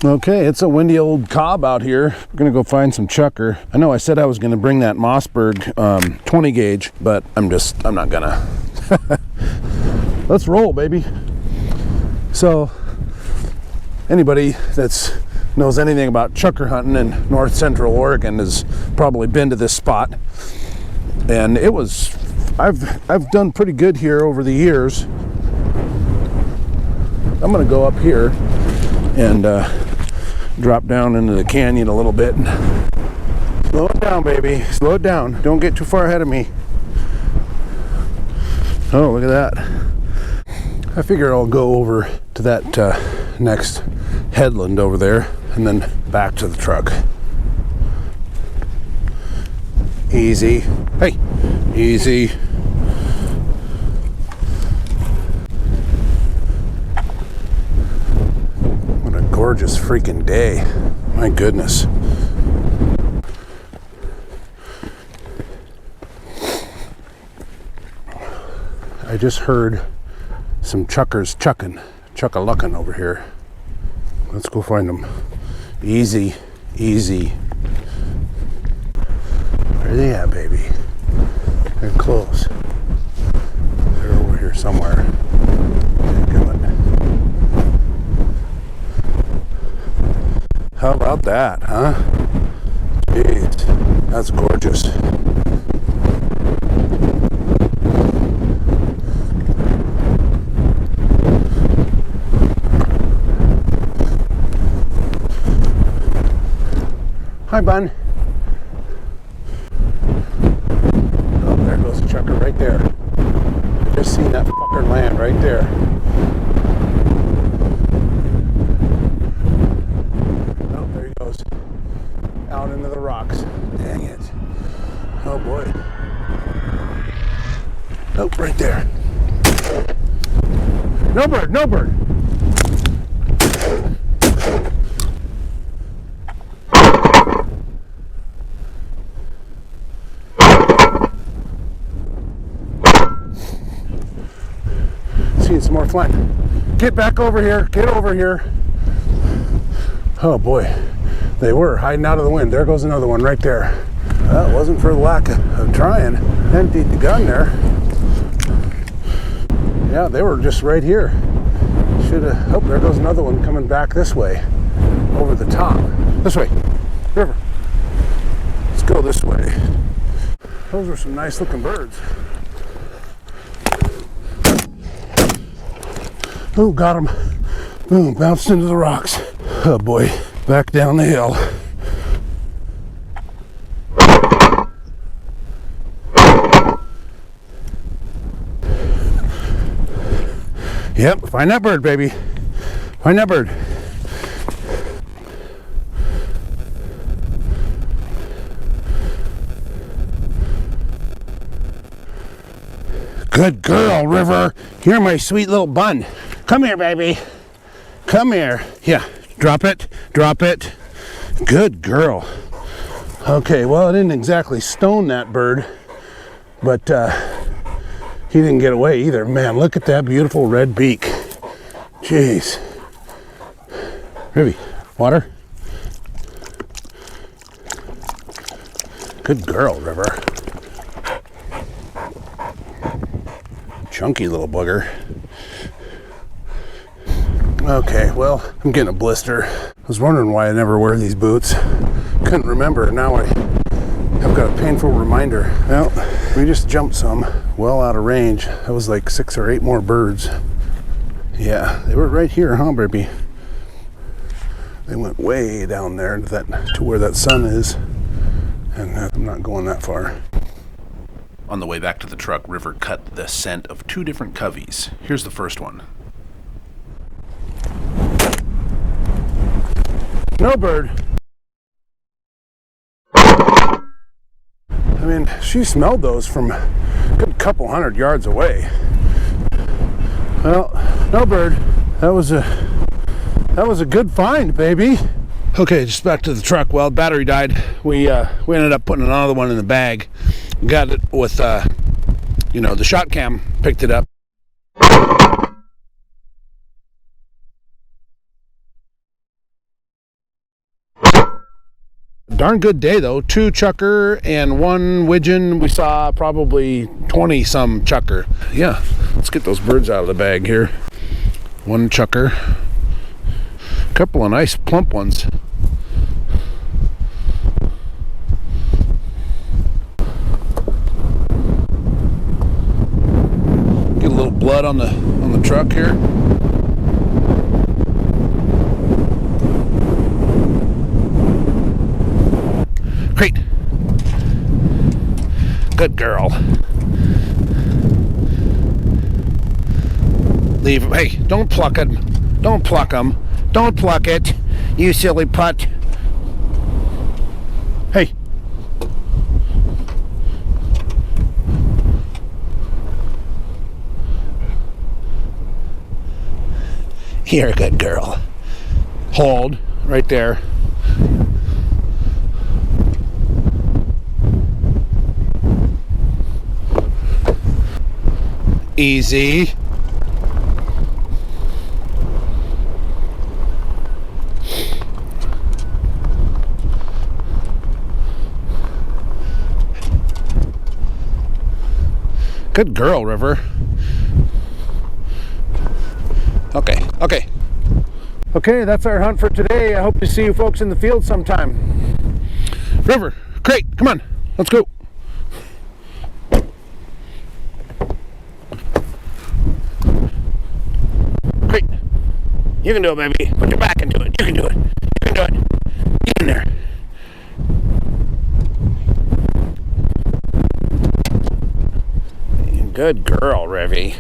Okay, it's a windy old cob out here. We're gonna go find some chukar. I know I said I was gonna bring that Mossberg 20 gauge, but I'm not gonna. Let's roll, baby. So, anybody that's knows anything about chukar hunting in north central Oregon has probably been to this spot. And it was, I've done pretty good here over the years. I'm gonna go up here and drop down into the canyon a little bit. Slow it down, baby. Slow it down. Don't get too far ahead of me. Oh, look at that. I figure I'll go over to that next headland over there and then back to the truck. Easy. Hey, easy. Gorgeous freaking day. My goodness. I just heard some chukars chuck-a-luckin' over here. Let's go find them. Easy, easy. Where are they at, baby? They're close. They're over here somewhere. Good one. How about that, huh? Jeez, that's gorgeous. Hi, bun. Oh, there goes the chukar right there. I just seen that fucker land right there. Out into the rocks. Dang it. Oh boy. Oh, right there. No bird, no bird. Seeing some more flying. Get back over here. Get over here. Oh boy. They were hiding out of the wind. There goes another one right there. Well, it wasn't for the lack of trying. Emptied the gun there. Yeah, they were just right here. Should have. Oh, there goes another one coming back this way. Over the top. This way. River. Let's go this way. Those were some nice looking birds. Oh, got him. Boom, bounced into the rocks. Oh boy. Back down the hill. Yep, find that bird, baby. Find that bird. Good girl, River. You're my sweet little bun. Come here, baby. Come here. Yeah. Drop it, drop it. Good girl. Okay, well, I didn't exactly stone that bird, but he didn't get away either. Man, look at that beautiful red beak. Jeez. Rivy, water. Good girl, River. Chunky little bugger. Okay, well, I'm getting a blister. I was wondering why I never wear these boots. Couldn't remember. Now I've got a painful reminder. Well, we just jumped some well out of range. That was like 6 or 8 more birds. Yeah, they were right here, huh, baby? They went way down there to where that sun is. And I'm not going that far. On the way back to the truck, River cut the scent of 2 different coveys. Here's the first one. No bird. I mean, she smelled those from a good couple 100 yards away. Well, no bird. That was a good find, baby. Okay, just back to the truck. Well, battery died. We ended up putting another one in the bag. Got it with the shot cam. Picked it up. Darn good day though. 2 chukar and 1 widgeon. We saw probably 20 some chukar. Yeah, let's get those birds out of the bag here. 1 chukar. A couple of nice plump ones. Get a little blood on the truck here. Great. Good girl. Leave him. Hey, don't pluck it. Don't pluck him. Don't pluck it, you silly putt. Hey. You're a good girl. Hold right there. Easy. Good girl, River. Okay, that's our hunt for today. I hope to see you folks in the field sometime. River, great, come on, let's go. Great. You can do it, baby. Put your back into it. You can do it. You can do it. Get in there. Good girl, Rivy.